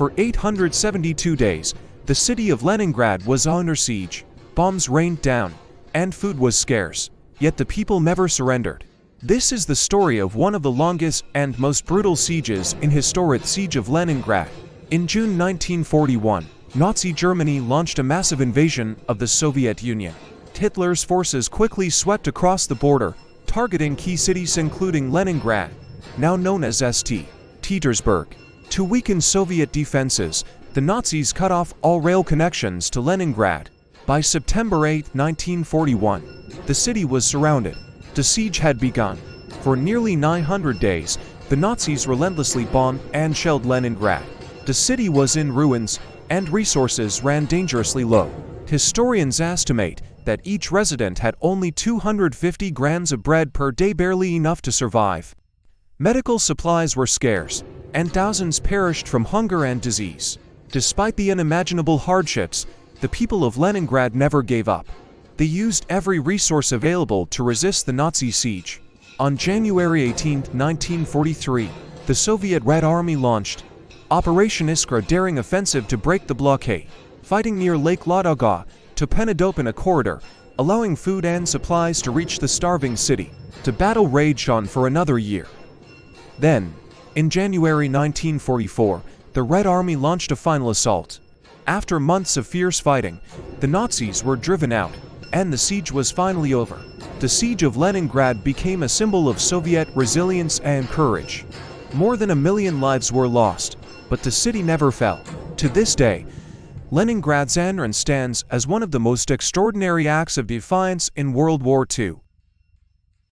For 872 days, the city of Leningrad was under siege, bombs rained down, and food was scarce, yet the people never surrendered. This is the story of one of the longest and most brutal sieges in history, the Siege of Leningrad. In June 1941, Nazi Germany launched a massive invasion of the Soviet Union. Hitler's forces quickly swept across the border, targeting key cities including Leningrad, now known as St. Petersburg. To weaken Soviet defenses, the Nazis cut off all rail connections to Leningrad. By September 8, 1941, the city was surrounded. The siege had begun. For nearly 900 days, the Nazis relentlessly bombed and shelled Leningrad. The city was in ruins, and resources ran dangerously low. Historians estimate that each resident had only 250 grams of bread per day, barely enough to survive. Medical supplies were scarce, and thousands perished from hunger and disease. Despite the unimaginable hardships, the people of Leningrad never gave up. They used every resource available to resist the Nazi siege. On January 18, 1943, the Soviet Red Army launched Operation Iskra, daring offensive to break the blockade, fighting near Lake Ladoga to penetrate open a corridor, allowing food and supplies to reach the starving city. The battle raged on for another year. Then, in January 1944, the Red Army launched a final assault. After months of fierce fighting, the Nazis were driven out, and the siege was finally over. The Siege of Leningrad became a symbol of Soviet resilience and courage. More than 1 million lives were lost, but the city never fell. To this day, Leningrad's entrance stands as one of the most extraordinary acts of defiance in World War II.